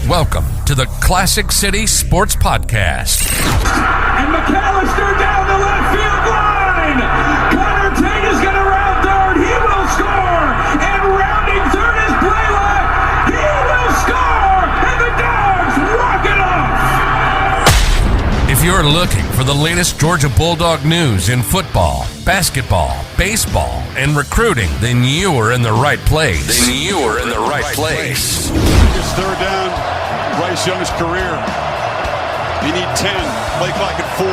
Welcome to the Classic City Sports Podcast. And McAllister down the left field line. Connor Tate is going to round third. He will score. And rounding third is Blaylock. He will score. And the Dogs walk it off. If you're looking for the latest Georgia Bulldog news in football, basketball, baseball, and recruiting, then you are in the right place. It's third down. Bryce Young's career. You need 10. Play clock at 4.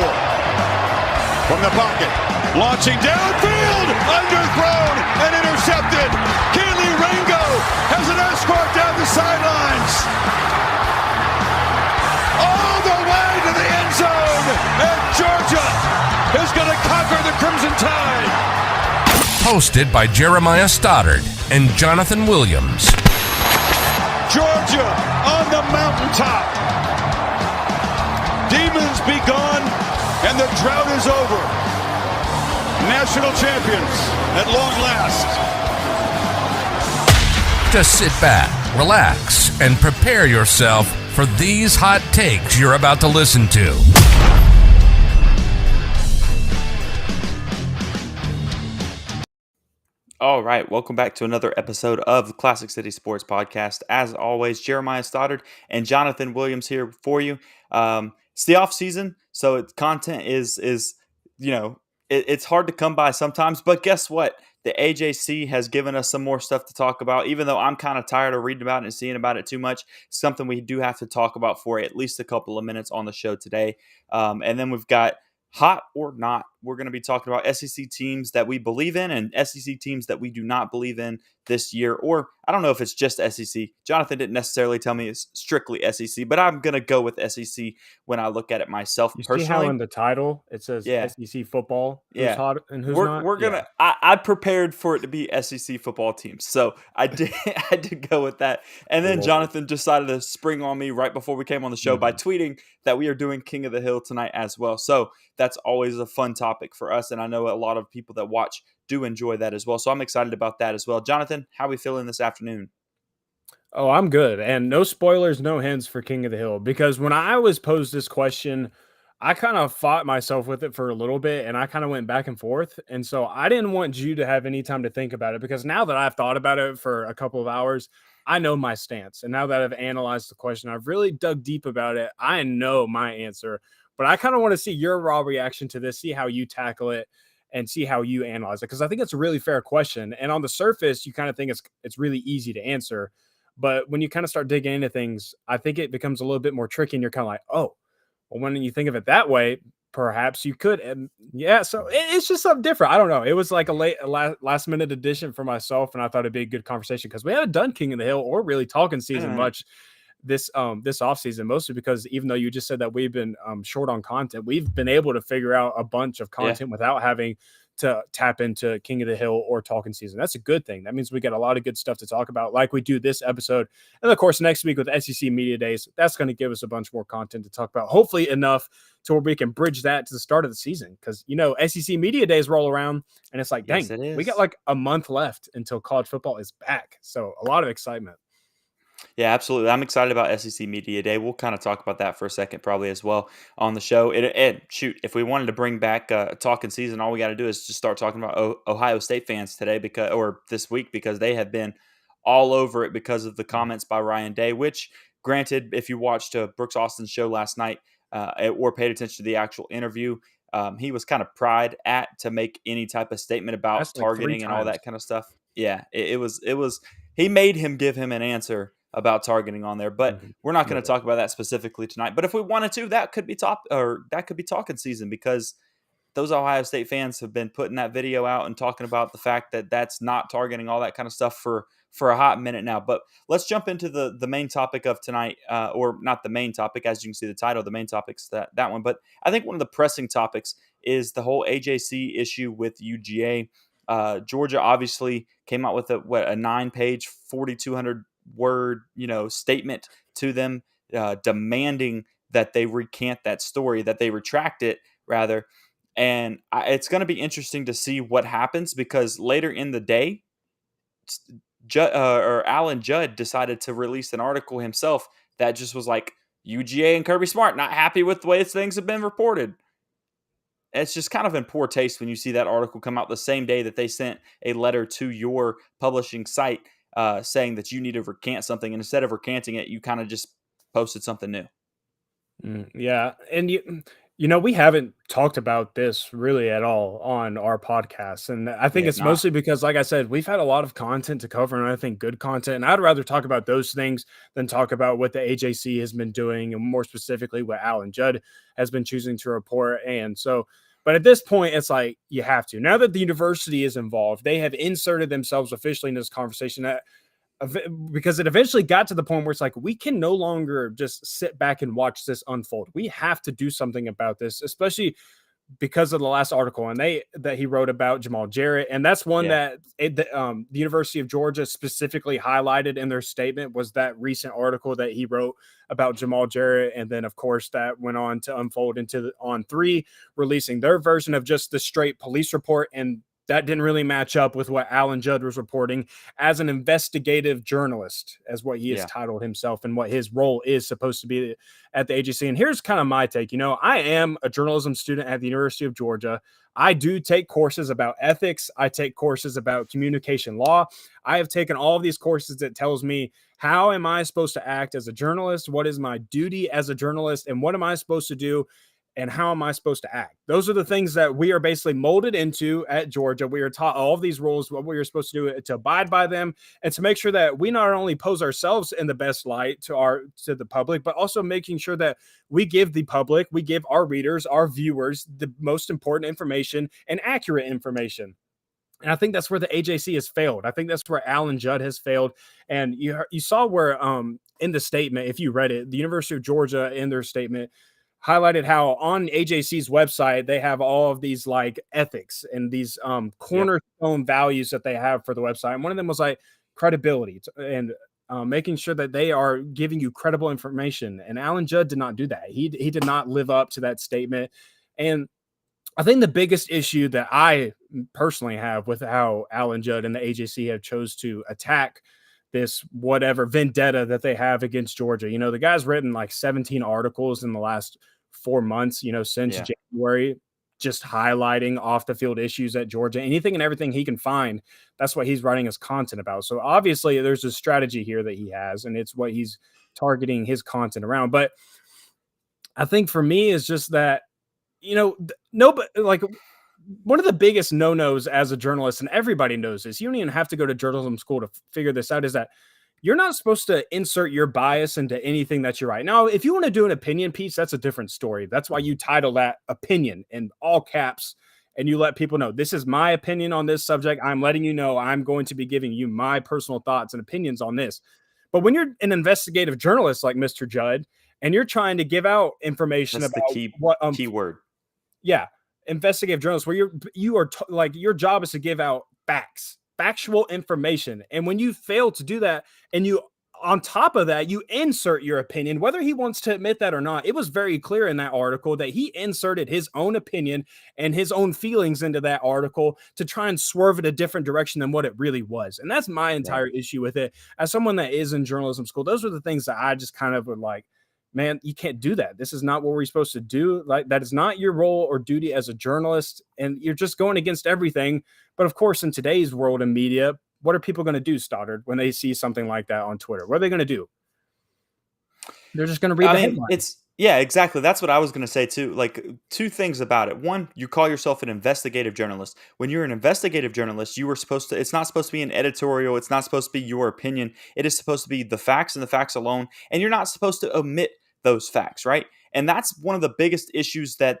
From the pocket. Launching downfield. Underthrown and intercepted. Keely Ringo has an escort down the sidelines. All the way to the end zone. And Georgia is going to conquer the Crimson Tide. Hosted by Jeremiah Stoddard and Jonathan Williams. Georgia on the mountaintop. Demons be gone, and the drought is over. National champions at long last. Just sit back, relax, and prepare yourself for these hot takes you're about to listen to. All right, welcome back to another episode of the Classic City Sports Podcast. As always, Jeremiah Stoddard and Jonathan Williams here for you. It's the off season, so content is it's hard to come by sometimes. But guess what? The AJC has given us some more stuff to talk about. Even though I'm kind of tired of reading about it and seeing about it too much, it's something we do have to talk about for at least a couple of minutes on the show today. And then we've got hot or not. We're going to be talking about SEC teams that we believe in and SEC teams that we do not believe in this year. Or I don't know if it's just SEC. Jonathan didn't necessarily tell me it's strictly SEC, but I'm going to go with SEC when I look at it myself personally. See how in the title it says SEC football? Who's hot and who's not? We're going to. I prepared for it to be SEC football teams, so I did go with that. And then Jonathan decided to spring on me right before we came on the show by tweeting that we are doing King of the Hill tonight as well. So that's always a fun topic for us, and I know a lot of people that watch do enjoy that as well. So I'm excited about that as well. Jonathan, how are we feeling this afternoon? Oh, I'm good. And no spoilers, no hints for King of the Hill. Because when I was posed this question, I kind of fought myself with it for a little bit, and I kind of went back and forth. And so I didn't want you to have any time to think about it, because now that I've thought about it for a couple of hours, I know my stance. And now that I've analyzed the question, I've really dug deep about it. I know my answer, but I kind of want to see your raw reaction to this, see how you tackle it, and see how you analyze it, because I think it's a really fair question. And on the surface, you kind of think it's really easy to answer. But when you kind of start digging into things, I think it becomes a little bit more tricky, and you're kind of like, oh, well, when you think of it that way, perhaps you could. And so it's just something different. I don't know. It was like a last minute addition for myself, and I thought it'd be a good conversation, because we haven't done King of the Hill or really talking season much this offseason, mostly because even though you just said that we've been short on content, we've been able to figure out a bunch of content without having to tap into King of the Hill or talking season. That's a good thing. That means we get a lot of good stuff to talk about, like we do this episode. And of course, next week with SEC Media Days, that's going to give us a bunch more content to talk about, hopefully enough to where we can bridge that to the start of the season. Because, SEC Media Days roll around, and it's like, dang, we got like a month left until college football is back. So a lot of excitement. Yeah, absolutely. I'm excited about SEC Media Day. We'll kind of talk about that for a second probably as well on the show. If we wanted to bring back talking season, all we got to do is just start talking about Ohio State fans today or this week, because they have been all over it because of the comments by Ryan Day, which, granted, if you watched Brooks Austin's show last night or paid attention to the actual interview, he was kind of pried at to make any type of statement about targeting and all that kind of stuff. Yeah, it was. He made him give him an answer about targeting on there, but we're not going to talk about that specifically tonight. But if we wanted to, that could be talking season, because those Ohio State fans have been putting that video out and talking about the fact that that's not targeting, all that kind of stuff for a hot minute now. But let's jump into the main topic of tonight, or not the main topic, as you can see the title. The main topic's that one, but I think one of the pressing topics is the whole AJC issue with UGA. Georgia obviously came out with a 9-page, 4,200 word, statement to them, demanding that they recant that story, that they retract it rather. And it's going to be interesting to see what happens, because later in the day, or Alan Judd decided to release an article himself that just was like, UGA and Kirby Smart not happy with the way things have been reported. It's just kind of in poor taste when you see that article come out the same day that they sent a letter to your publishing site saying that you need to recant something. And instead of recanting it, you kind of just posted something new. Yeah, and we haven't talked about this really at all on our podcast, and I think it's mostly because, like I said, we've had a lot of content to cover, and I think good content. And I'd rather talk about those things than talk about what the AJC has been doing, and more specifically, what Alan Judd has been choosing to report. And so, but at this point, it's like you have to. Now that the university is involved, they have inserted themselves officially in this conversation. Because it eventually got to the point where it's like, we can no longer just sit back and watch this unfold. We have to do something about this, especially because of the last article that he wrote about Jamal Jarrett. And that's one that the University of Georgia specifically highlighted in their statement, was that recent article that he wrote about Jamal Jarrett. And then, of course, that went on to unfold into On3 releasing their version of just the straight police report. And that didn't really match up with what Alan Judd was reporting as an investigative journalist, as what he has titled himself, and what his role is supposed to be at the agency. And here's kind of my take. I am a journalism student at the University of Georgia. I do take courses about ethics. I take courses about communication law. I have taken all of these courses that tells me, how am I supposed to act as a journalist? What is my duty as a journalist? And what am I supposed to do? And how am I supposed to act? Those are the things that we are basically molded into at Georgia. We are taught all of these rules, what we are supposed to do to abide by them, and to make sure that we not only pose ourselves in the best light to the public, but also making sure that we give the public, we give our readers, our viewers, the most important information and accurate information. And I think that's where the AJC has failed. I think that's where Alan Judd has failed. And you saw where in the statement, if you read it, the University of Georgia in their statement highlighted how on AJC's website, they have all of these like ethics and these cornerstone values that they have for the website. And one of them was like credibility and making sure that they are giving you credible information. And Alan Judd did not do that. He did not live up to that statement. And I think the biggest issue that I personally have with how Alan Judd and the AJC have chose to attack this whatever vendetta that they have against Georgia. The guy's written like 17 articles in the last 4 months, since January, just highlighting off the field issues at Georgia, anything and everything he can find. That's what he's writing his content about. So obviously there's a strategy here that he has, and it's what he's targeting his content around. But I think for me is just that, nobody, like, one of the biggest no-nos as a journalist, and everybody knows this, you don't even have to go to journalism school to figure this out, is that you're not supposed to insert your bias into anything that you write. Now, if you want to do an opinion piece, that's a different story. That's why you title that opinion in all caps, and you let people know, this is my opinion on this subject. I'm letting you know I'm going to be giving you my personal thoughts and opinions on this. But when you're an investigative journalist like Mr. Judd, and you're trying to give out information That's about the key word. Yeah. Investigative journalist, where you are like, your job is to give out factual information. And when you fail to do that, and you, on top of that, you insert your opinion, whether he wants to admit that or not, it was very clear in that article that he inserted his own opinion and his own feelings into that article to try and swerve it a different direction than what it really was. And that's my entire issue with it. As someone that is in journalism school, those are the things that I just kind of would like, man, you can't do that. This is not what we're supposed to do. Like, that is not your role or duty as a journalist. And you're just going against everything. But of course, in today's world and media, what are people going to do, Stoddard, when they see something like that on Twitter? What are they going to do? They're just going to read the headline. Yeah, exactly. That's what I was going to say too. Like, two things about it. One, you call yourself an investigative journalist. When you're an investigative journalist, you were supposed to, it's not supposed to be an editorial. It's not supposed to be your opinion. It is supposed to be the facts and the facts alone. And you're not supposed to omit those facts, right? And that's one of the biggest issues that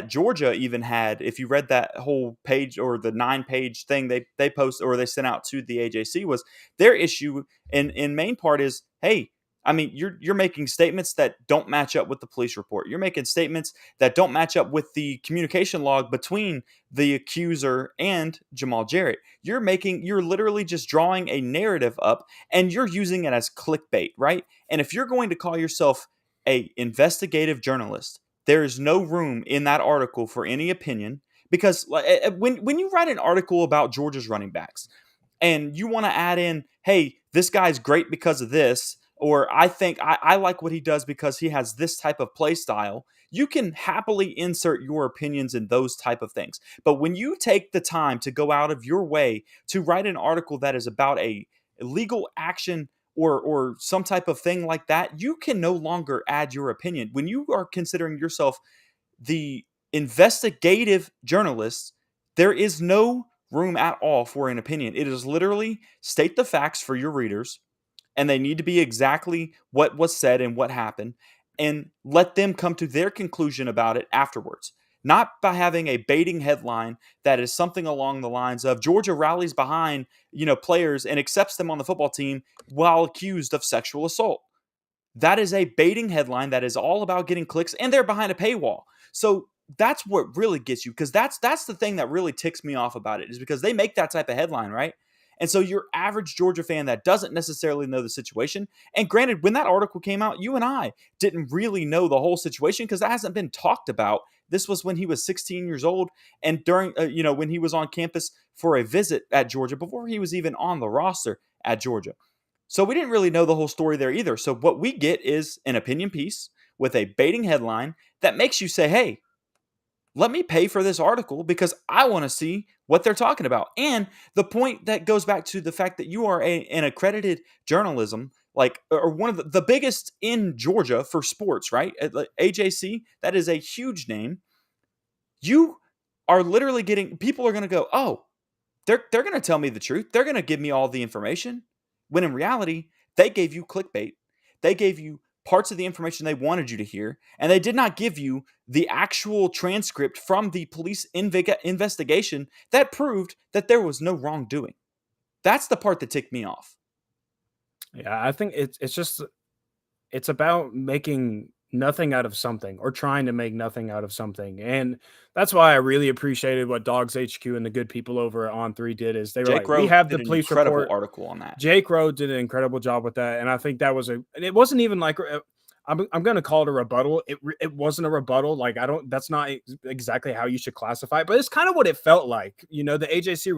Georgia even had. If you read that whole page, or the 9-page thing they posted or they sent out to the AJC, was their issue in main part is, hey, I mean, you're making statements that don't match up with the police report. You're making statements that don't match up with the communication log between the accuser and Jamal Jarrett. You're literally just drawing a narrative up, and you're using it as clickbait, right? And if you're going to call yourself a investigative journalist, there is no room in that article for any opinion, because when you write an article about Georgia's running backs and you want to add in, hey, this guy's great because of this, or I think I like what he does because he has this type of play style, you can happily insert your opinions in those type of things. But when you take the time to go out of your way to write an article that is about a legal action or some type of thing like that, you can no longer add your opinion. When you are considering yourself the investigative journalist, there is no room at all for an opinion. It is literally state the facts for your readers, and they need to be exactly what was said and what happened, and let them come to their conclusion about it afterwards. Not by having a baiting headline that is something along the lines of Georgia rallies behind, players and accepts them on the football team while accused of sexual assault. That is a baiting headline that is all about getting clicks, and they're behind a paywall. So that's what really gets you, because that's the thing that really ticks me off about it, is because they make that type of headline, right? And so your average Georgia fan that doesn't necessarily know the situation, and granted, when that article came out, you and I didn't really know the whole situation because that hasn't been talked about. This was when he was 16 years old, and during, when he was on campus for a visit at Georgia, before he was even on the roster at Georgia. So we didn't really know the whole story there either. So what we get is an opinion piece with a baiting headline that makes you say, hey, let me pay for this article because I want to see what they're talking about. And the point that goes back to the fact that you are an accredited journalism, or one of the biggest in Georgia for sports, right? AJC, that is a huge name. You are literally people are going to go, oh, they're going to tell me the truth. They're going to give me all the information. When in reality, they gave you clickbait. They gave you parts of the information they wanted you to hear, and they did not give you the actual transcript from the police investigation that proved that there was no wrongdoing. That's the part that ticked me off. Yeah, I think it's about making nothing out of something, or trying to make nothing out of something. And that's why I really appreciated what Dogs HQ and the good people over at On3 did, is they were Jake like, Rowe we have did the an police incredible report article on that. Jake Rowe did an incredible job with that. And I think that was and it wasn't even like, I'm going to call it a rebuttal. It wasn't a rebuttal. Like, that's not exactly how you should classify it, but it's kind of what it felt like. The AJC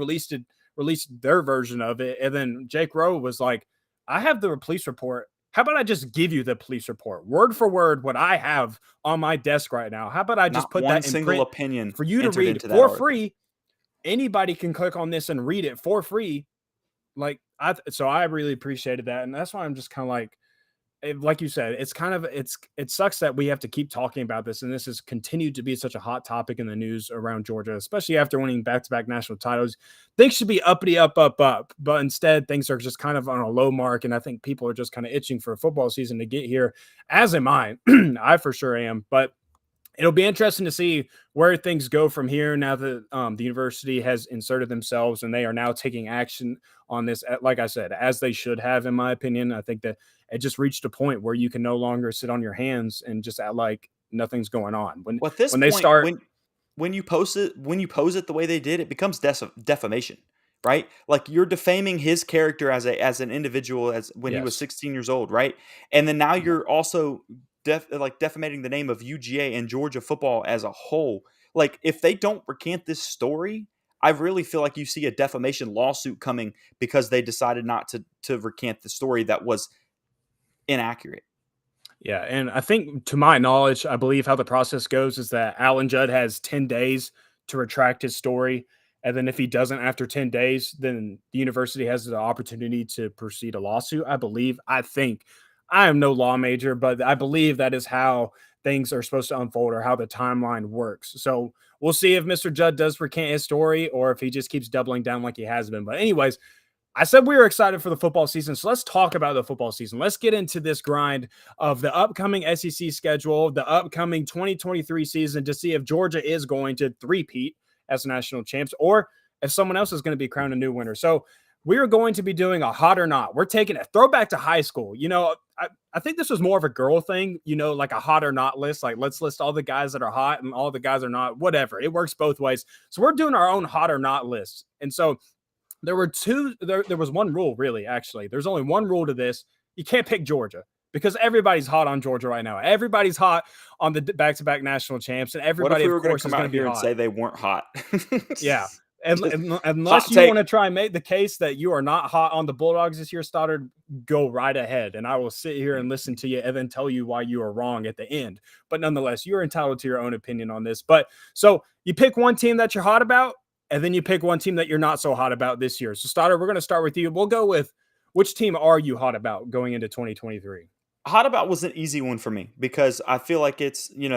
released their version of it. And then Jake Rowe was like, I have the police report. How about I just give you the police report word for word, what I have on my desk right now? How about I just put that in print opinion for you to read for free? Anybody can click on this and read it for free. So I really appreciated that. And that's why I'm just kind of like you said, it sucks that we have to keep talking about this. And this has continued to be such a hot topic in the news around Georgia, especially after winning back-to-back national titles. Things should be uppity, up. But instead, things are just kind of on a low mark. And I think people are just kind of itching for a football season to get here, as am I. I for sure am. But it'll be interesting to see where things go from here now that the university has inserted themselves and they are now taking action on this, like I said, as they should have, in my opinion. I think that it just reached a point where you can no longer sit on your hands and just act like nothing's going on. When you pose it the way they did, it becomes defamation, right? Like, you're defaming his character as an individual when he was 16 years old, right? And then now you're also defamating the name of UGA and Georgia football as a whole. Like, if they don't recant this story, I really feel like you see a defamation lawsuit coming because they decided not to recant the story that was inaccurate. Yeah, and I think, to my knowledge, I believe how the process goes is that Alan Judd has 10 days to retract his story. And then if he doesn't after 10 days, then the university has the opportunity to proceed a lawsuit, I think. I am no law major, but I believe that is how things are supposed to unfold, or how the timeline works. So we'll see if Mr. Judd does recant his story or if he just keeps doubling down like he has been. But anyways, I said we were excited for the football season, so let's talk about the football season. Let's get into this grind of the upcoming SEC schedule, the upcoming 2023 season, to see if Georgia is going to three-peat as national champs, or if someone else is going to be crowned a new winner. So we are going to be doing a hot or not. We're taking a throwback to high school. I think this was more of a girl thing, like a hot or not list. Like, let's list all the guys that are hot and all the guys are not, whatever. It works both ways. So we're doing our own hot or not list. And so there was one rule, really, actually. There's only one rule to this. You can't pick Georgia, because everybody's hot on Georgia right now. Everybody's hot on the back-to-back national champs, and everybody, what if we were of course, going to come out here and say they weren't hot? Yeah. Unless you want to try and make the case that you are not hot on the Bulldogs this year, Stoddard, go right ahead. And I will sit here and listen to you and then tell you why you are wrong at the end. But nonetheless, you're entitled to your own opinion on this. But so you pick one team that you're hot about, and then you pick one team that you're not so hot about this year. So Stoddard, we're going to start with you. We'll go with, which team are you hot about going into 2023? Hot about was an easy one for me because I feel like it's, you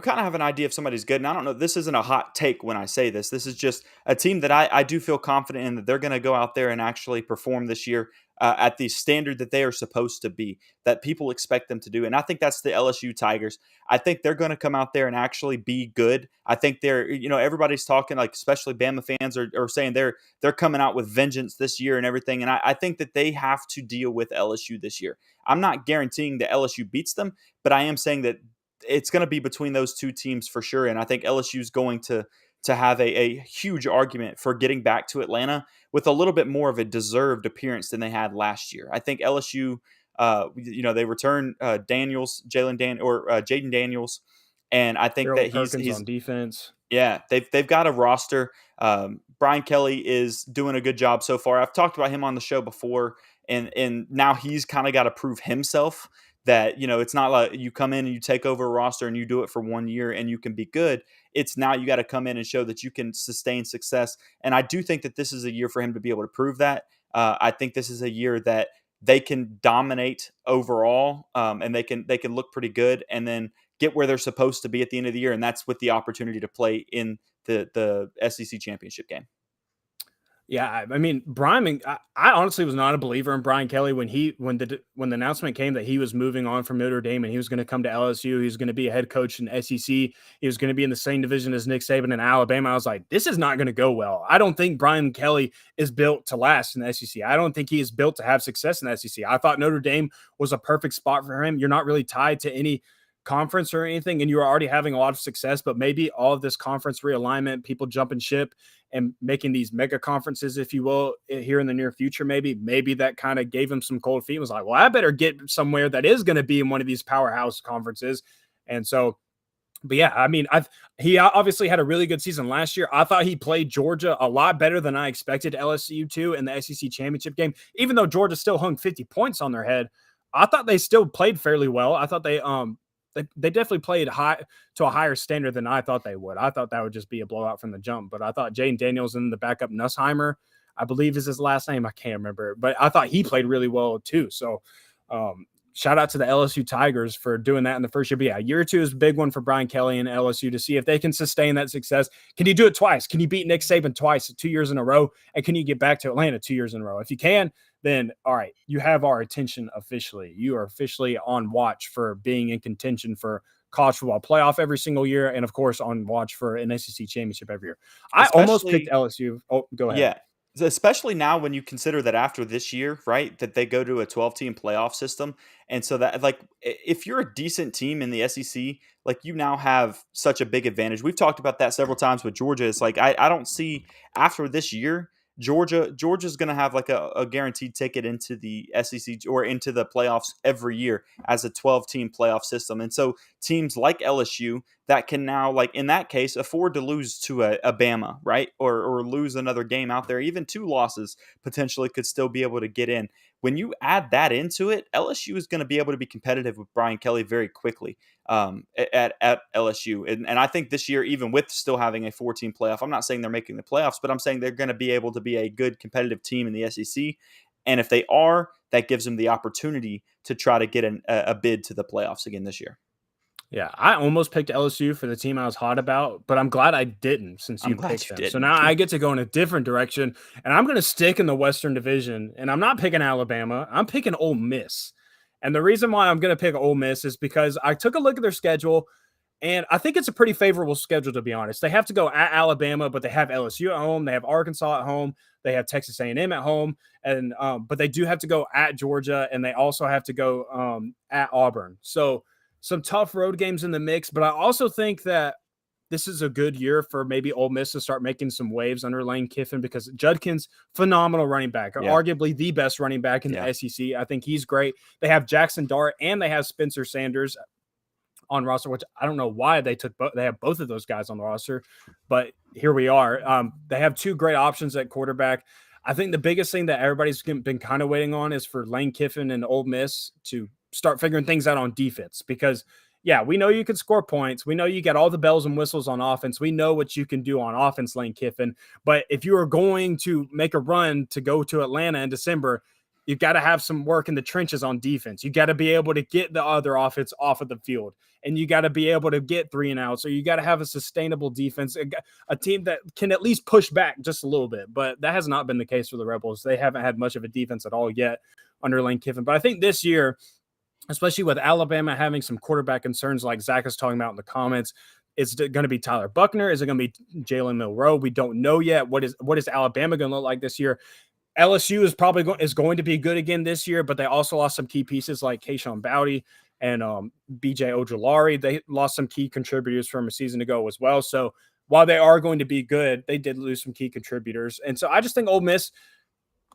kind of have an idea if somebody's good. And I don't know, this isn't a hot take when I say this. This is just a team that I do feel confident in that they're going to go out there and actually perform this year at the standard that they are supposed to be, that people expect them to do. And I think that's the LSU Tigers. I think they're going to come out there and actually be good. I think they're, everybody's talking, like, especially Bama fans are saying they're coming out with vengeance this year and everything. And I think that they have to deal with LSU this year. I'm not guaranteeing that LSU beats them, but I am saying that it's going to be between those two teams for sure. And I think LSU is going to have a huge argument for getting back to Atlanta with a little bit more of a deserved appearance than they had last year. I think LSU, they return Jaden Daniels, and I think Harold that he's on defense. Yeah, they've got a roster. Brian Kelly is doing a good job so far. I've talked about him on the show before, and now he's kind of got to prove himself that, it's not like you come in and you take over a roster and you do it for 1 year and you can be good. It's now you got to come in and show that you can sustain success. And I do think that this is a year for him to be able to prove that. I think this is a year that they can dominate overall, and they can look pretty good and then get where they're supposed to be at the end of the year. And that's with the opportunity to play in the SEC championship game. Yeah, I mean, Brian, I honestly was not a believer in Brian Kelly when the announcement came that he was moving on from Notre Dame and he was going to come to LSU. He was going to be a head coach in SEC. He was going to be in the same division as Nick Saban in Alabama. I was like, this is not going to go well. I don't think Brian Kelly is built to last in the SEC. I don't think he is built to have success in the SEC. I thought Notre Dame was a perfect spot for him. You're not really tied to any conference or anything, and you're already having a lot of success, but maybe all of this conference realignment, people jumping ship and making these mega conferences, if you will, here in the near future, maybe that kind of gave him some cold feet. It was like, well, I better get somewhere that is going to be in one of these powerhouse conferences. And so, but yeah, I mean, he obviously had a really good season last year. I thought he played Georgia a lot better than I expected LSU to in the SEC championship game, even though Georgia still hung 50 points on their head. I thought they still played fairly well. I thought they definitely played high to a higher standard than I thought they would. I thought that would just be a blowout from the jump, but I thought Jaden Daniels and the backup Nussheimer, I believe is his last name. I can't remember, but I thought he played really well too. So shout out to the LSU Tigers for doing that in the first year. But yeah, year two is a big one for Brian Kelly and LSU to see if they can sustain that success. Can you do it twice? Can you beat Nick Saban twice, 2 years in a row? And can you get back to Atlanta 2 years in a row? If you can, then all right, you have our attention officially. You are officially on watch for being in contention for college football playoff every single year, and of course on watch for an SEC championship every year. I almost picked LSU. Oh, go ahead. Yeah. Especially now when you consider that after this year, right, that they go to a 12-team playoff system. And so that, like, if you're a decent team in the SEC, like, you now have such a big advantage. We've talked about that several times with Georgia. It's like, I don't see after this year, Georgia's going to have like a guaranteed ticket into the SEC or into the playoffs every year as a 12-team playoff system. And so teams like LSU that can now, like in that case, afford to lose to a Bama, right? Or lose another game out there. Even 2 losses potentially could still be able to get in. When you add that into it, LSU is going to be able to be competitive with Brian Kelly very quickly at LSU. And I think this year, even with still having a 4-team playoff, I'm not saying they're making the playoffs, but I'm saying they're going to be able to be a good competitive team in the SEC. And if they are, that gives them the opportunity to try to get a bid to the playoffs again this year. Yeah, I almost picked LSU for the team I was hot about, but I'm glad I didn't since you picked them. So now I get to go in a different direction, and I'm going to stick in the Western Division, and I'm not picking Alabama. I'm picking Ole Miss. And the reason why I'm going to pick Ole Miss is because I took a look at their schedule, and I think it's a pretty favorable schedule, to be honest. They have to go at Alabama, but they have LSU at home. They have Arkansas at home. They have Texas A&M at home, and but they do have to go at Georgia, and they also have to go at Auburn. So some tough road games in the mix, but I also think that this is a good year for maybe Ole Miss to start making some waves under Lane Kiffin because Judkins, phenomenal running back, arguably the best running back in the SEC. I think he's great. They have Jackson Dart and they have Spencer Sanders. on roster, which I don't know why they have both of those guys on the roster, but here we are. They have two great options at quarterback. I think the biggest thing that everybody's been kind of waiting on is for Lane Kiffin and Ole Miss to start figuring things out on defense, because yeah, we know you can score points. We know you got all the bells and whistles on offense. We know what you can do on offense, Lane Kiffin. But if you are going to make a run to go to Atlanta in December, you've got to have some work in the trenches on defense. You got to be able to get the other offense off of the field, and you got to be able to get 3 and outs, or you got to have a sustainable defense, a team that can at least push back just a little bit. But that has not been the case for the Rebels. They haven't had much of a defense at all yet under Lane Kiffin. But I think this year, especially with Alabama having some quarterback concerns like Zach is talking about in the comments, is it going to be Tyler Buchner? Is it going to be Jalen Milroe? We don't know yet. What is Alabama going to look like this year? LSU is probably going to be good again this year, but they also lost some key pieces like Kayshon Boutte and BJ Ojulari. They lost some key contributors from a season ago as well. So while they are going to be good, they did lose some key contributors. And so I just think Ole Miss,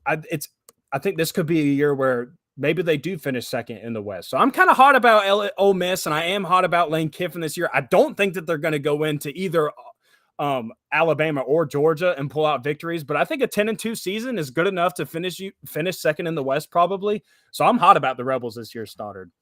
I think this could be a year where maybe they do finish second in the West. So I'm kind of hot about Ole Miss, and I am hot about Lane Kiffin this year. I don't think that they're going to go into either Alabama or Georgia and pull out victories, but I think a 10-2 season is good enough to finish second in the West probably. So I'm hot about the Rebels this year, Stoddard.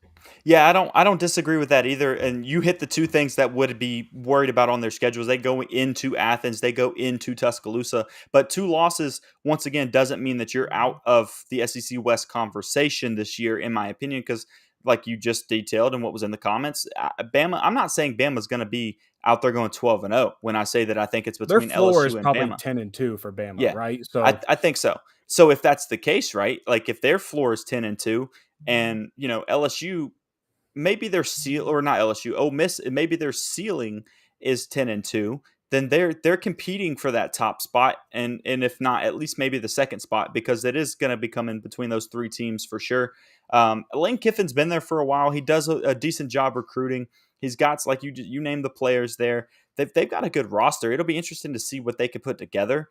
Yeah, I don't disagree with that either. And you hit the two things that would be worried about on their schedules. They go into Athens, they go into Tuscaloosa, but 2 losses once again doesn't mean that you're out of the SEC West conversation this year, in my opinion, because like you just detailed and what was in the comments, Bama. I'm not saying Bama's going to be out there going 12-0 when I say that I think it's between their floor LSU is and probably Bama. 10-2 for Bama, Yeah, right? So I think so. So if that's the case, right? Like if their floor is 10-2, and LSU, maybe their seal, or not LSU, Ole Miss, maybe their ceiling is 10-2, then they're competing for that top spot, and if not, at least maybe the second spot, because it is going to be coming between those 3 teams for sure. Lane Kiffin's been there for a while. He does a decent job recruiting. He's got, like you named the players there. They've got a good roster. It'll be interesting to see what they can put together.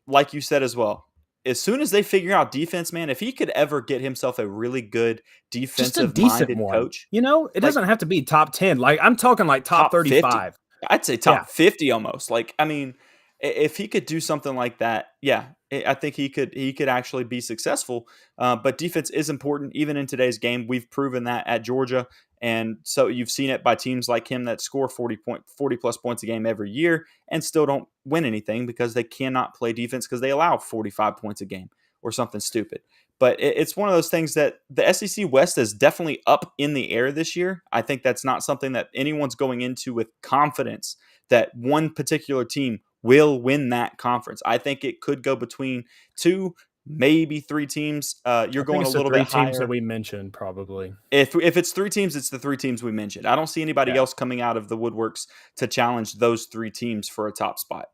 Like you said as well, as soon as they figure out defense, man, if he could ever get himself a really good defensive-minded coach. It doesn't have to be top 10. Like I'm talking like top 35. 50. I'd say top 50 almost. Like, I mean, if he could do something like that, yeah, I think he could actually be successful. But defense is important, even in today's game. We've proven that at Georgia. And so you've seen it by teams like him that score 40 plus points a game every year and still don't win anything because they cannot play defense because they allow 45 points a game or something stupid. But it's one of those things that the SEC West is definitely up in the air this year. I think that's not something that anyone's going into with confidence that one particular team will win that conference. I think it could go between 2, maybe 3 teams. You're going a little bit higher. 3 teams that we mentioned, probably. If it's 3 teams, it's the 3 teams we mentioned. I don't see anybody else coming out of the woodworks to challenge those 3 teams for a top spot.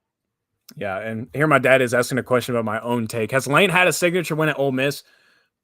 Yeah, and here my dad is asking a question about my own take. Has Lane had a signature win at Ole Miss?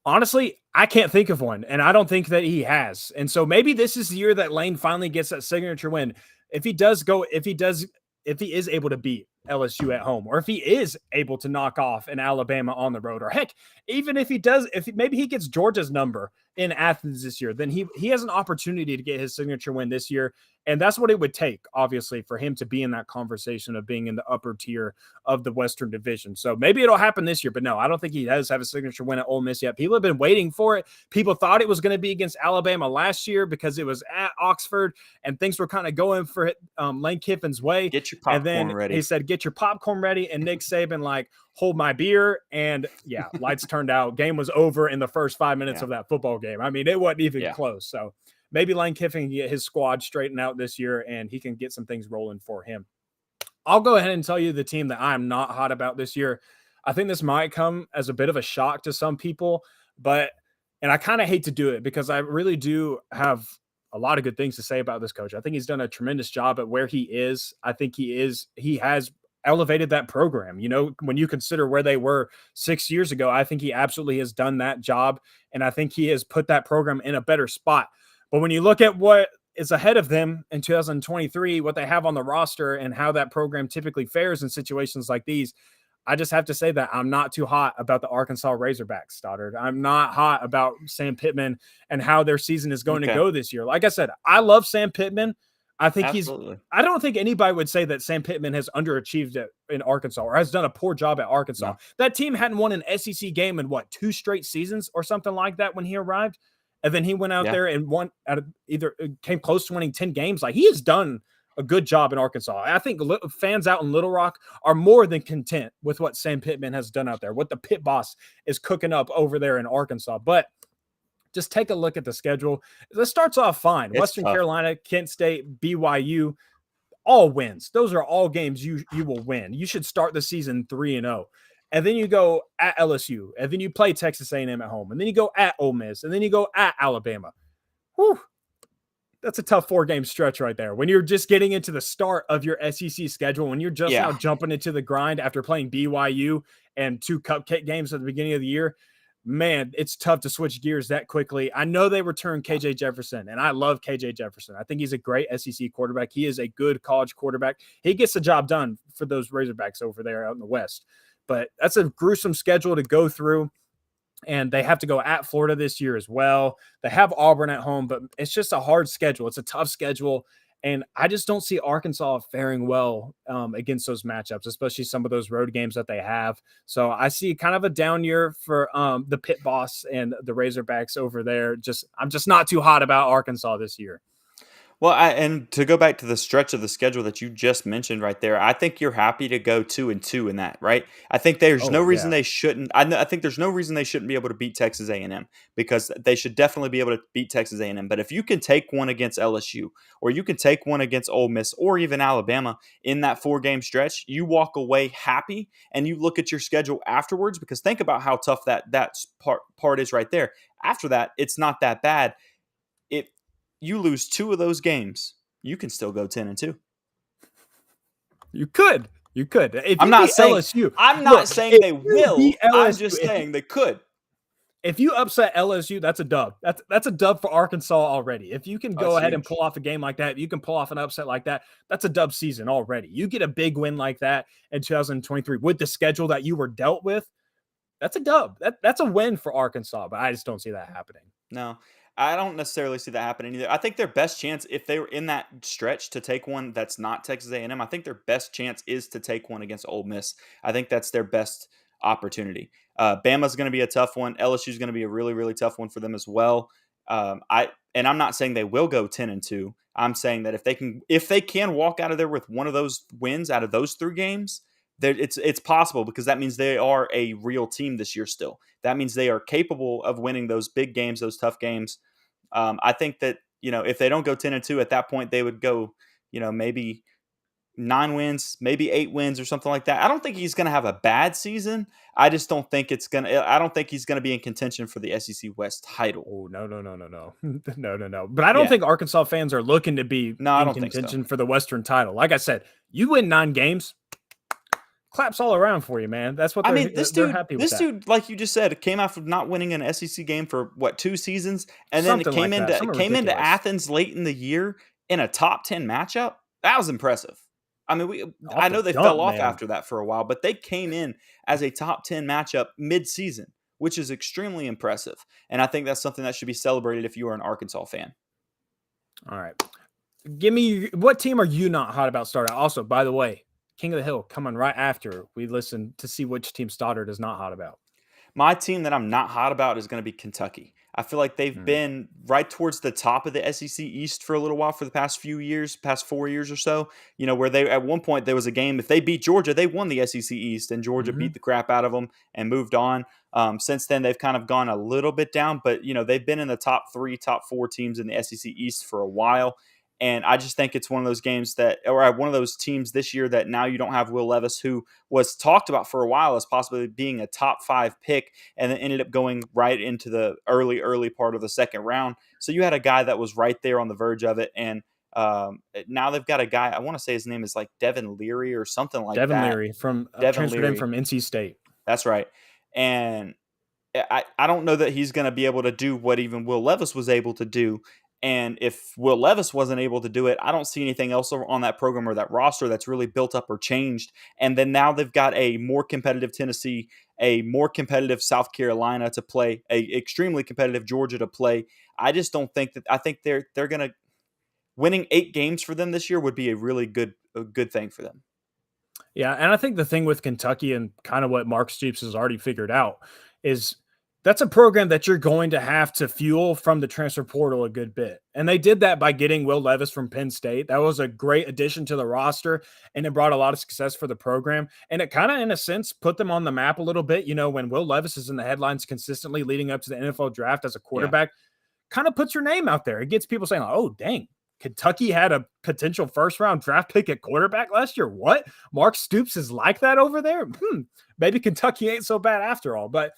Honestly, I can't think of one, and I don't think that he has. And so maybe this is the year that Lane finally gets that signature win. If he is able to beat LSU at home, or if he is able to knock off an Alabama on the road, or heck, even if he does, maybe he gets Georgia's number in Athens this year, then he has an opportunity to get his signature win this year. And that's what it would take, obviously, for him to be in that conversation of being in the upper tier of the Western Division. So maybe it'll happen this year, but no, I don't think he does have a signature win at Ole Miss yet. People have been waiting for it. People thought it was going to be against Alabama last year because it was at Oxford and things were kind of going for Lane Kiffin's way. Get your popcorn ready. He said, get your popcorn ready. And Nick Saban, like, hold my beer. And yeah, lights turned out. Game was over in the first 5 minutes of that football game. I mean, it wasn't even close. So maybe Lane Kiffin can get his squad straightened out this year and he can get some things rolling for him. I'll go ahead and tell you the team that I'm not hot about this year. I think this might come as a bit of a shock to some people, and I kind of hate to do it because I really do have a lot of good things to say about this coach. I think he's done a tremendous job at where he is. I think he has elevated that program. When you consider where they were 6 years ago, I think he absolutely has done that job. And I think he has put that program in a better spot. But when you look at what is ahead of them in 2023, what they have on the roster and how that program typically fares in situations like these, I just have to say that I'm not too hot about the Arkansas Razorbacks, Stoddard. I'm not hot about Sam Pittman and how their season is going to go this year. Like I said, I love Sam Pittman. I think I don't think anybody would say that Sam Pittman has underachieved in Arkansas or has done a poor job at Arkansas. No. That team hadn't won an SEC game in 2 straight seasons or something like that when he arrived. And then he went out there and won either came close to winning 10 games. Like, he has done a good job in Arkansas. I think fans out in Little Rock are more than content with what Sam Pittman has done out there, what the pit boss is cooking up over there in Arkansas. But just take a look at the schedule. This starts off fine. It's Western tough. Carolina, Kent State, BYU, all wins. Those are all games you will win. You should start the season 3-0. And then you go at LSU, and then you play Texas A&M at home, and then you go at Ole Miss, and then you go at Alabama. Whew. That's a tough 4-game stretch right there. When you're just getting into the start of your SEC schedule, when you're just now jumping into the grind after playing BYU and 2 cupcake games at the beginning of the year, man, it's tough to switch gears that quickly. I know they returned KJ Jefferson, and I love KJ Jefferson. I think he's a great SEC quarterback. He is a good college quarterback. He gets the job done for those Razorbacks over there out in the West. But that's a gruesome schedule to go through. And they have to go at Florida this year as well. They have Auburn at home, but it's just a hard schedule. It's a tough schedule. And I just don't see Arkansas faring well against those matchups, especially some of those road games that they have. So I see kind of a down year for the pit boss and the Razorbacks over there. I'm just not too hot about Arkansas this year. Well, and to go back to the stretch of the schedule that you just mentioned right there, I think you're happy to go 2-2 in that, right? I think there's no reason they shouldn't. I think there's no reason they shouldn't be able to beat Texas A&M, because they should definitely be able to beat Texas A&M. But if you can take one against LSU, or you can take one against Ole Miss, or even Alabama in that 4-game stretch, you walk away happy, and you look at your schedule afterwards, because think about how tough that part is right there. After that, it's not that bad. If you lose 2 of those games, you can still go 10-2. You could. I'm not saying LSU. I'm not saying they will. I'm just saying they could. If you upset LSU, that's a dub. That's a dub for Arkansas already. If you can go ahead and pull off a game like that, you can pull off an upset like that, that's a dub season already. You get a big win like that in 2023 with the schedule that you were dealt with, that's a dub. That's a win for Arkansas, but I just don't see that happening. No. I don't necessarily see that happening either. I think their best chance, if they were in that stretch to take one that's not Texas A&M, I think their best chance is to take one against Ole Miss. I think that's their best opportunity. Bama's going to be a tough one. LSU is going to be a really, really tough one for them as well. I'm not saying they will go 10-2. I'm saying that if they can walk out of there with one of those wins out of those 3 games, it's possible, because that means they are a real team this year still. That means they are capable of winning those big games, those tough games. I think that, if they don't go 10-2 at that point, they would go, maybe 9 wins, maybe 8 wins or something like that. I don't think he's going to have a bad season. I just don't think I don't think he's going to be in contention for the SEC West title. Oh, no. No. But I don't think Arkansas fans are looking to be in contention for the Western title. Like I said, you win 9 games, claps all around for you, man. That's what they're happy with. This dude, like you just said, came out of not winning an SEC game for 2 seasons, and then it came into Athens late in the year in a top 10 matchup. That was impressive. I mean, I know they fell off after that for a while, but they came in as a top 10 matchup mid-season, which is extremely impressive. And I think that's something that should be celebrated if you are an Arkansas fan. All right. Give me, what team are you not hot about starting? Also, by the way, King of the Hill coming right after we listen to see which team Stoddard is not hot about. My team that I'm not hot about is going to be Kentucky. I feel like they've been right towards the top of the SEC East for a little while for the past 4 years or so, where they, at one point there was a game, if they beat Georgia, they won the SEC East, and Georgia beat the crap out of them and moved on. Since then, they've kind of gone a little bit down, but they've been in the top 3, top 4 teams in the SEC East for a while. And I just think it's one of those games or one of those teams this year that now you don't have Will Levis, who was talked about for a while as possibly being a top 5 pick, and then ended up going right into the early part of the second round. So you had a guy that was right there on the verge of it. And now they've got a guy, I want to say his name is like Devin Leary or something like that. Devin Leary transferred in from NC State. That's right. And I don't know that he's going to be able to do what even Will Levis was able to do. And if Will Levis wasn't able to do it, I don't see anything else on that program or that roster that's really built up or changed. And then now they've got a more competitive Tennessee, a more competitive South Carolina to play, a extremely competitive Georgia to play. I just don't think that. I think they're going to winning 8 games for them this year would be a really good thing for them. Yeah, and I think the thing with Kentucky and kind of what Mark Stoops has already figured out is that's a program that you're going to have to fuel from the transfer portal a good bit. And they did that by getting Will Levis from Penn State. That was a great addition to the roster, and it brought a lot of success for the program. And it kind of, in a sense, put them on the map a little bit. You know, when Will Levis is in the headlines consistently leading up to the NFL draft as a quarterback, kind of puts your name out there. It gets people saying, oh, dang, Kentucky had a potential first-round draft pick at quarterback last year. What? Mark Stoops is like that over there? Maybe Kentucky ain't so bad after all. But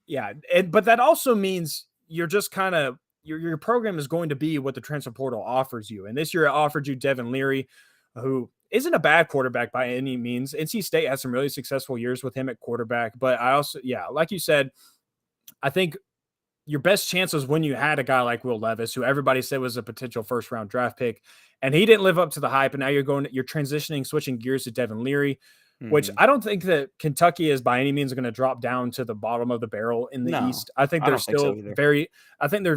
yeah, but that also means you're just kind of your program is going to be what the transfer portal offers you. And this year it offered you Devin Leary, who isn't a bad quarterback by any means. NC State has some really successful years with him at quarterback. But I also, like you said, I think your best chance was when you had a guy like Will Levis, who everybody said was a potential first-round draft pick, and he didn't live up to the hype. And now you're transitioning, switching gears to Devin Leary, which I don't think that Kentucky is by any means going to drop down to the bottom of the barrel in the East. I think they're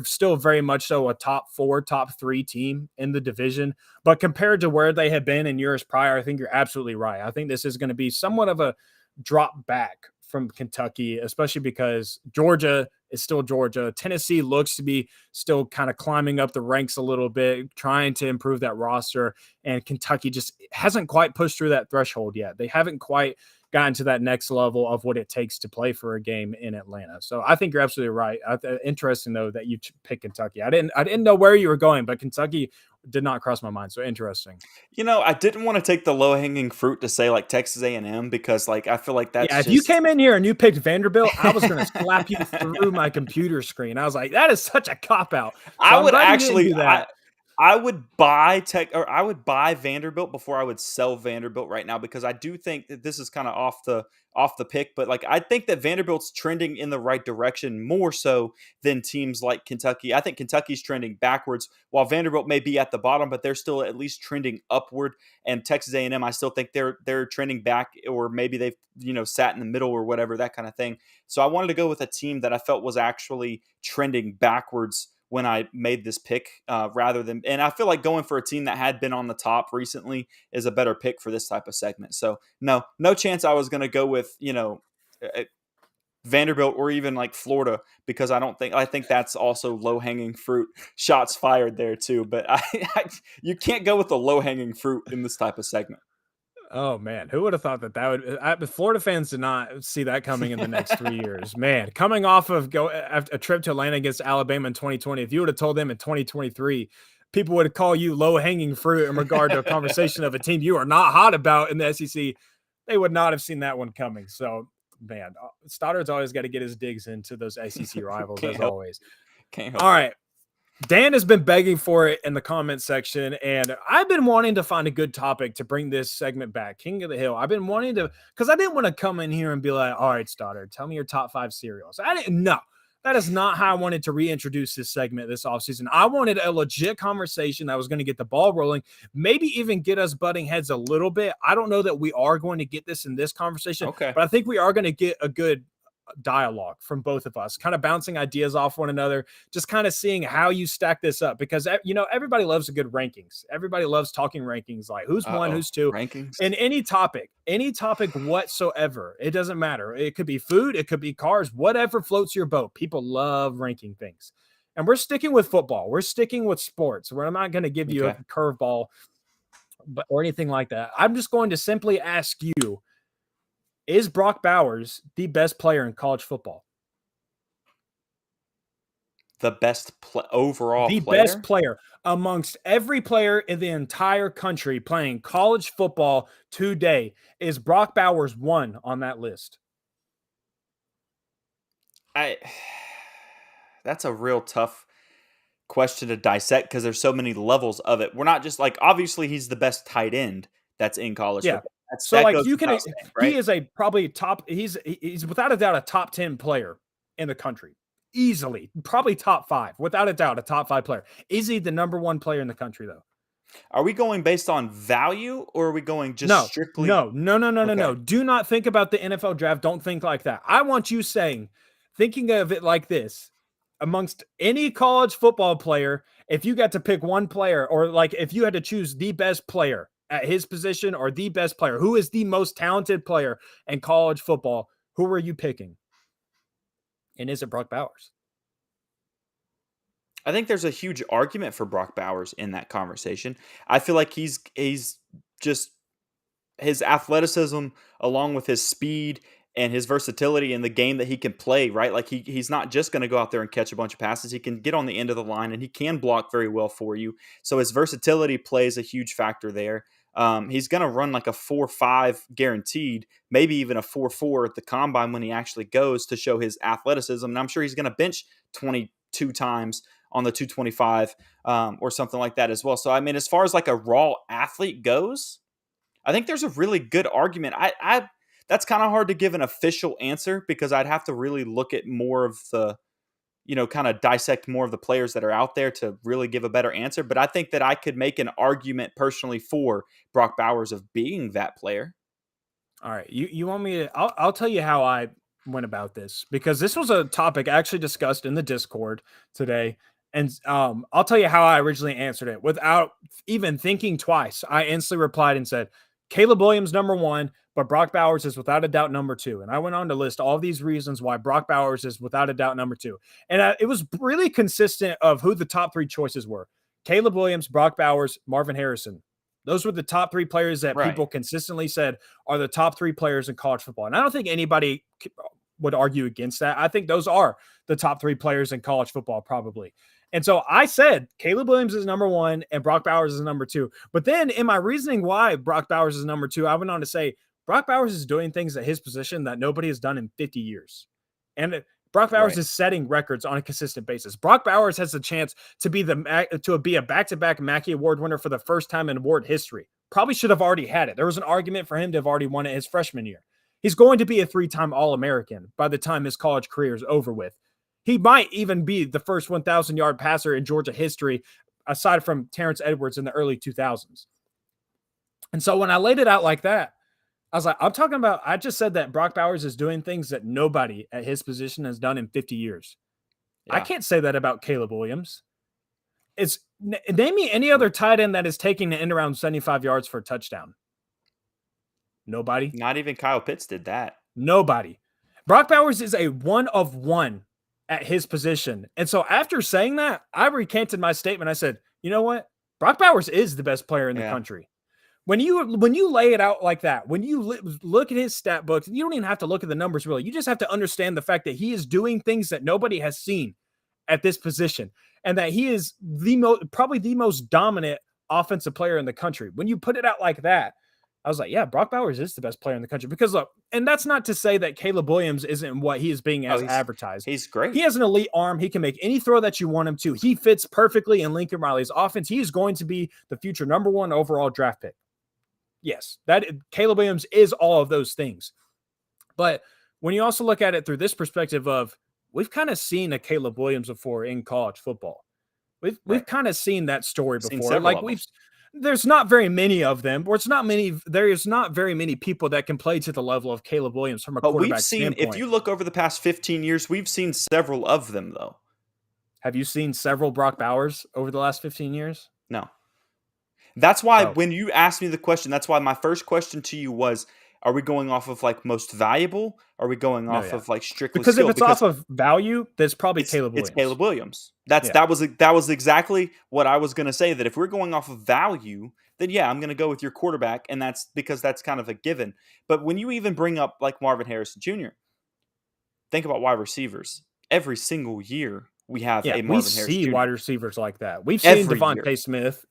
still very much so a top 4, top 3 team in the division. But compared to where they have been in years prior, I think you're absolutely right. I think this is going to be somewhat of a drop back from Kentucky, especially because Georgia is still Georgia. Tennessee looks to be still kind of climbing up the ranks a little bit, trying to improve that roster. And Kentucky just hasn't quite pushed through that threshold yet. They haven't quite gotten to that next level of what it takes to play for a game in Atlanta. So I think you're absolutely right. Interesting though that you picked Kentucky. I didn't know where you were going, but Kentucky did not cross my mind. So interesting. You know, I didn't want to take the low hanging fruit to say like Texas A&M because like I feel like that's if you came in here and you picked Vanderbilt, I was going to slap you through my computer screen. I was like, that is such a cop out. So I would actually I would buy I would buy Vanderbilt before I would sell Vanderbilt right now because I do think that this is kind of off the pick, but like I think that Vanderbilt's trending in the right direction more so than teams like Kentucky. I think Kentucky's trending backwards while Vanderbilt may be at the bottom, but they're still at least trending upward. And Texas A&M, I still think they're trending back, or maybe they've sat in the middle or whatever, that kind of thing. So I wanted to go with a team that I felt was actually trending backwards when I made this pick rather than, and I feel like going for a team that had been on the top recently is a better pick for this type of segment. So no chance I was going to go with, Vanderbilt or even like Florida, because I think that's also low hanging fruit, shots fired there too. But you can't go with the low hanging fruit in this type of segment. Oh man, who would have thought that Florida fans did not see that coming in the next 3 years. Man, coming off of a trip to Atlanta against Alabama in 2020, if you would have told them in 2023, people would call you low hanging fruit in regard to a conversation of a team you are not hot about in the SEC. They would not have seen that one coming. So man, Stoddard's always got to get his digs into those SEC rivals as always. All right. Dan has been begging for it in the comment section, and I've been wanting to find a good topic to bring this segment back. King of the Hill. I've been wanting to, because I didn't want to come in here and be like, all right, Stoddard, tell me your top 5 cereals. I didn't know. That is not how I wanted to reintroduce this segment this offseason. I wanted a legit conversation that was going to get the ball rolling, maybe even get us butting heads a little bit. I don't know that we are going to get this in this conversation, but I think we are going to get a good dialogue from both of us, kind of bouncing ideas off one another, just kind of seeing how you stack this up, because everybody loves a good rankings. Everybody loves talking rankings, like who's one, who's two, rankings in any topic whatsoever. It doesn't matter. It could be food, it could be cars, whatever floats your boat. People love ranking things, and we're sticking with football. We're sticking with sports. I'm not going to give you a curveball or anything like that. I'm just going to simply ask you, is Brock Bowers the best player in college football? The best overall player? The best player amongst every player in the entire country playing college football today. Is Brock Bowers one on that list? That's a real tough question to dissect because there's so many levels of it. We're not just like, obviously he's the best tight end that's in college football. So like you can, right? He is probably top. He's without a doubt a top 10 player in the country, easily, probably top 5, without a doubt, a top 5 player. Is he the number 1 player in the country, though? Are we going based on value or are we going just No, strictly? no. Okay. Do not think about the NFL draft. Don't think like that. I want you thinking of it like this. Amongst any college football player, if you got to pick one player, or like if you had to choose the best player at his position or the best player, who is the most talented player in college football, who are you picking? And is it Brock Bowers? I think there's a huge argument for Brock Bowers in that conversation. I feel like he's just his athleticism along with his speed and his versatility in the game that he can play, right? Like he's not just going to go out there and catch a bunch of passes. He can get on the end of the line and he can block very well for you. So his versatility plays a huge factor there. He's going to run like a 4.5 guaranteed, maybe even a 4.4 at the combine when he actually goes to show his athleticism. And I'm sure he's going to bench 22 times on the 225 or something like that as well. So, I mean, as far as like a raw athlete goes, I think there's a really good argument. I that's kind of hard to give an official answer because I'd have to really look at more of the, kind of dissect more of the players that are out there to really give a better answer. But I think that I could make an argument personally for Brock Bowers of being that player. All right. You want me to, I'll tell you how I went about this, because this was a topic actually discussed in the Discord today. And I'll tell you how I originally answered it without even thinking twice. I instantly replied and said, Caleb Williams, number 1, but Brock Bowers is without a doubt number 2. And I went on to list all of these reasons why Brock Bowers is without a doubt number 2. And it was really consistent of who the top 3 choices were: Caleb Williams, Brock Bowers, Marvin Harrison. Those were the top 3 players that people consistently said are the top 3 players in college football. And I don't think anybody would argue against that. I think those are the top 3 players in college football, probably. And so I said Caleb Williams is number 1 and Brock Bowers is number 2. But then in my reasoning why Brock Bowers is number 2, I went on to say Brock Bowers is doing things at his position that nobody has done in 50 years. And Brock Bowers is setting records on a consistent basis. Brock Bowers has the chance to be a back-to-back Mackey Award winner for the first time in award history. Probably should have already had it. There was an argument for him to have already won it his freshman year. He's going to be a 3-time All-American by the time his college career is over with. He might even be the first 1,000-yard passer in Georgia history, aside from Terrence Edwards in the early 2000s. And so when I laid it out like that, I was like, I just said that Brock Bowers is doing things that nobody at his position has done in 50 years. Yeah. I can't say that about Caleb Williams. Name me any other tight end that is taking the end around 75 yards for a touchdown. Nobody. Not even Kyle Pitts did that. Nobody. Brock Bowers is a 1 of 1 at his position. And so after saying that, I recanted my statement. I said, you know what? Brock Bowers is the best player in the country. When you lay it out like that, when you look at his stat books, you don't even have to look at the numbers really. You just have to understand the fact that he is doing things that nobody has seen at this position, and that he is probably the most dominant offensive player in the country. When you put it out like that, I was like, yeah, Brock Bowers is the best player in the country. Because look, and that's not to say that Caleb Williams isn't what he is being advertised. He's great. He has an elite arm. He can make any throw that you want him to. He fits perfectly in Lincoln Riley's offense. He is going to be the future number 1 overall draft pick. Yes, Caleb Williams is all of those things. But when you also look at it through this perspective of, we've kind of seen a Caleb Williams before in college football. We've kind of seen that story before. Like there's not very many of them, or there is not very many people that can play to the level of Caleb Williams from a quarterback standpoint. If you look over the past 15 years, we've seen several of them, though. Have you seen several Brock Bowers over the last 15 years? No. That's why when you asked me the question, that's why my first question to you was, are we going off of like most valuable? Are we going off of like strictly because skill? If it's off of value, that's probably Caleb Williams. It's Caleb Williams. That was exactly what I was going to say, that if we're going off of value, then yeah, I'm going to go with your quarterback, and that's because that's kind of a given. But when you even bring up like Marvin Harrison Jr., think about wide receivers. Every single year we have a Marvin Harrison Jr. We see wide receivers like that. We've seen Devontae Smith,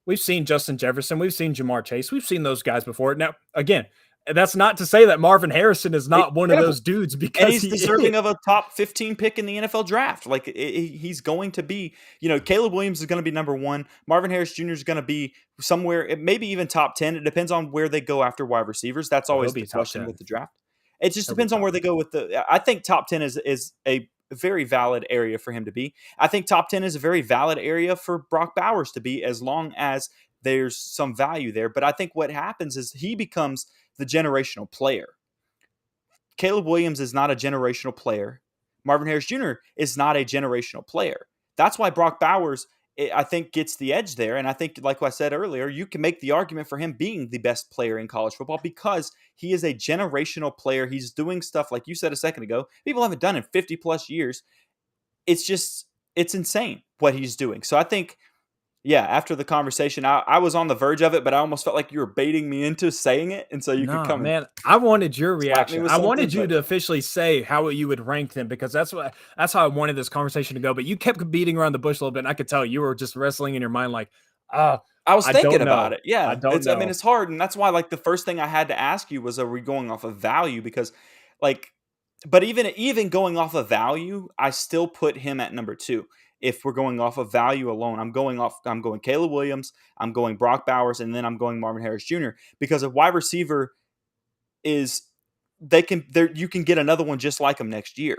We've seen Justin Jefferson. We've seen Jamar Chase. We've seen those guys before. Now, again, that's not to say that Marvin Harrison is not one of those dudes, because he's deserving of a top 15 pick in the NFL draft. Like he's going to be, Caleb Williams is going to be number 1. Marvin Harris Jr. is going to be somewhere, maybe even top 10. It depends on where they go after wide receivers. That's always the question with the draft. It just depends on where they go with I think top 10 is a very valid area for him to be. I think top 10 is a very valid area for Brock Bowers to be, as long as there's some value there. But I think what happens is he becomes the generational player. Caleb Williams is not a generational player. Marvin Harris Jr. is not a generational player. That's why Brock Bowers, I think, gets the edge there. And I think, like I said earlier, you can make the argument for him being the best player in college football because he is a generational player. He's doing stuff, like you said a second ago, people haven't done in 50 plus years. It's insane what he's doing. So I think, yeah, after the conversation, I was on the verge of it, but I almost felt like you were baiting me into saying it. And so you could come. Man, I wanted your reaction. I wanted you but- to officially say how you would rank them, because that's how I wanted this conversation to go. But you kept beating around the bush a little bit, and I could tell you were just wrestling in your mind like, I was thinking don't about know. it. Yeah. I don't know. I mean, it's hard. And that's why, like, the first thing I had to ask you was, are we going off of value? Because, like, but even going off of value, I still put him at number 2. If we're going off of value alone, I'm going Caleb Williams, I'm going Brock Bowers, and then I'm going Marvin Harris Jr. Because a wide receiver is, you can get another one just like him next year.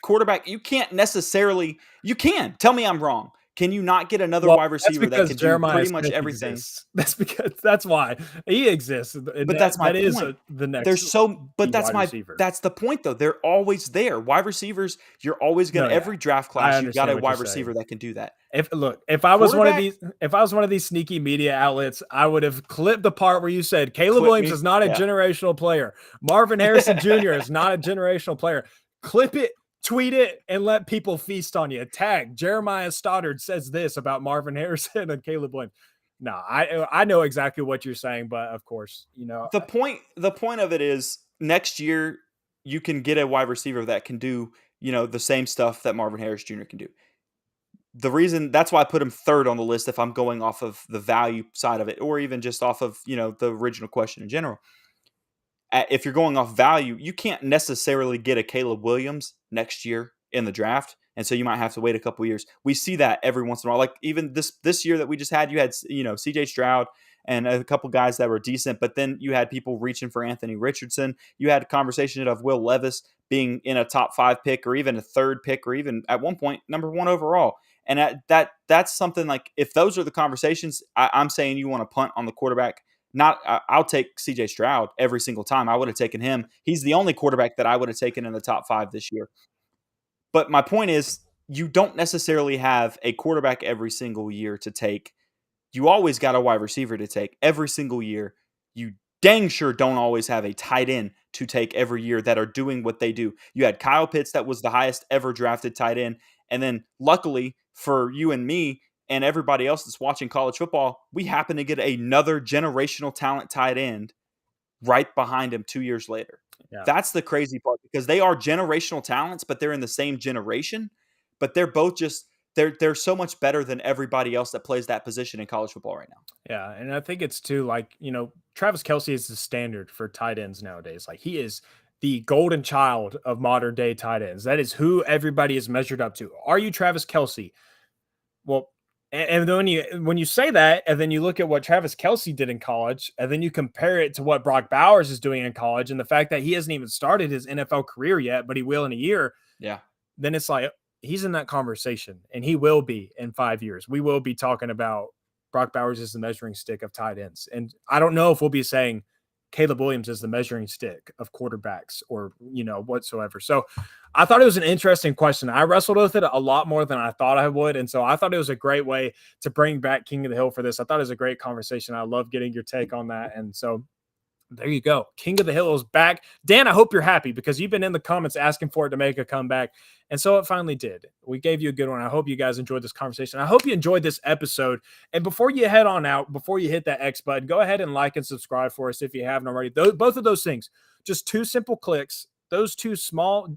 Quarterback, you can. Tell me I'm wrong. Can you not get another wide receiver that can do pretty much everything? That's why he exists. But that's my point. The next. That's the point though. They're always there. Wide receivers, you're always going to, every draft class, you've got a wide receiver that can do that. If I was one of these sneaky media outlets, I would have clipped the part where you said Caleb Williams is not a generational player. Marvin Harrison Jr. is not a generational player. Clip it, tweet it, and let people feast on you. Tag Jeremiah Stoddard says this about Marvin Harrison and Caleb Williams. No, I know exactly what you're saying, but of course, the point of it is, next year you can get a wide receiver that can do, the same stuff that Marvin Harris Jr. can do. That's why I put him 3rd on the list if I'm going off of the value side of it, or even just off of, the original question in general. If you're going off value, you can't necessarily get a Caleb Williams next year in the draft. And so you might have to wait a couple years. We see that every once in a while. Like even this year that we just had, you had, CJ Stroud and a couple guys that were decent, but then you had people reaching for Anthony Richardson. You had a conversation of Will Levis being in a top 5 pick, or even a 3rd pick, or even at one point, number 1 overall. And that's something like, if those are the conversations, I'm saying you want to punt on the quarterback. I'll take CJ Stroud every single time. I would have taken him. He's the only quarterback that I would have taken in the top 5 this year. But my point is, you don't necessarily have a quarterback every single year to take. You always got a wide receiver to take every single year. You dang sure don't always have a tight end to take every year that are doing what they do. You had Kyle Pitts, that was the highest ever drafted tight end. And then luckily for you and me, and everybody else that's watching college football, we happen to get another generational talent tight end right behind him 2 years later. Yeah. That's the crazy part, because they are generational talents, but they're in the same generation. But they're both just they're so much better than everybody else that plays that position in college football right now. Yeah, and I think it's too, like, Travis Kelce is the standard for tight ends nowadays. Like, he is the golden child of modern day tight ends. That is who everybody is measured up to. Are you Travis Kelce? Well, and then when you say that, and then you look at what Travis Kelce did in college, and then you compare it to what Brock Bowers is doing in college, and the fact that he hasn't even started his NFL career yet, but he will in a year. Yeah. Then it's like, he's in that conversation, and he will be in 5 years. We will be talking about Brock Bowers as the measuring stick of tight ends. And I don't know if we'll be saying Caleb Williams is the measuring stick of quarterbacks or, whatsoever. So I thought it was an interesting question. I wrestled with it a lot more than I thought I would. And so I thought it was a great way to bring back King of the Hill for this. I thought it was a great conversation. I love getting your take on that. And so there you go. King of the Hill is back. Dan, I hope you're happy, because you've been in the comments asking for it to make a comeback. And so it finally did. We gave you a good one. I hope you guys enjoyed this conversation. I hope you enjoyed this episode. And before you head on out, before you hit that X button, go ahead and like and subscribe for us if you haven't already. Both of those things, just 2 simple clicks. Those 2 small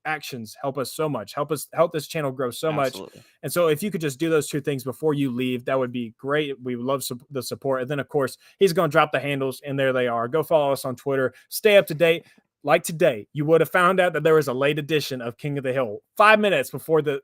actions help us so much, help this channel grow so Absolutely. much. And so if you could just do those 2 things before you leave, that would be great. We would love the support. And then of course, he's going to drop the handles, and there they are. Go follow us on Twitter. Stay up to date. Like today, you would have found out that there was a late edition of King of the Hill 5 minutes before the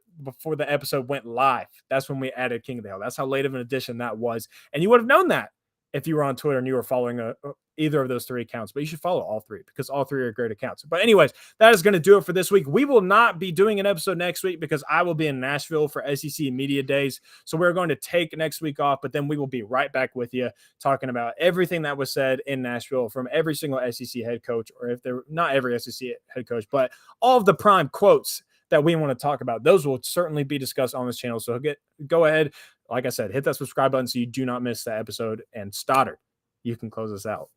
episode went live. That's when we added King of the Hill. That's how late of an edition that was. And you would have known that if you were on Twitter and you were following either of those 3 accounts, but you should follow all 3 because all 3 are great accounts. But anyways, that is going to do it for this week. We will not be doing an episode next week because I will be in Nashville for SEC Media Days. So we're going to take next week off, but then we will be right back with you talking about everything that was said in Nashville from every single SEC head coach, or if they're not every SEC head coach, but all of the prime quotes that we want to talk about. Those will certainly be discussed on this channel. So go ahead. Like I said, hit that subscribe button so you do not miss that episode. And Stoddard, you can close us out.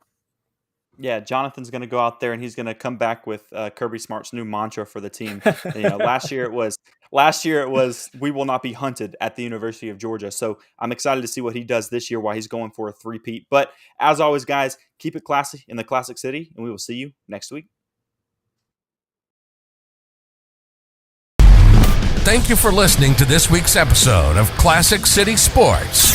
Yeah, Jonathan's going to go out there and he's going to come back with Kirby Smart's new mantra for the team. Last year it was we will not be hunted at the University of Georgia. So I'm excited to see what he does this year while he's going for a 3-peat. But as always, guys, keep it classy in the Classic City, and we will see you next week. Thank you for listening to this week's episode of Classic City Sports.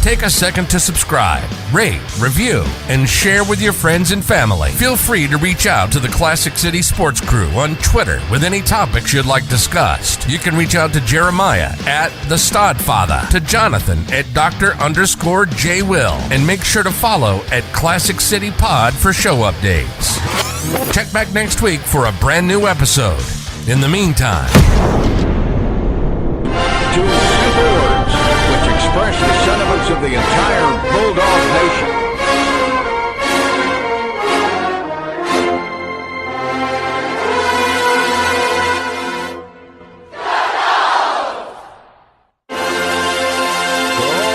Take a second to subscribe, rate, review, and share with your friends and family. Feel free to reach out to the Classic City Sports crew on Twitter with any topics you'd like discussed. You can reach out to Jeremiah at The Stodfather, to Jonathan at Dr._J Will, and make sure to follow at Classic City Pod for show updates. Check back next week for a brand new episode. In the meantime, 2 simple words which express the sentiments of the entire Bulldog Nation.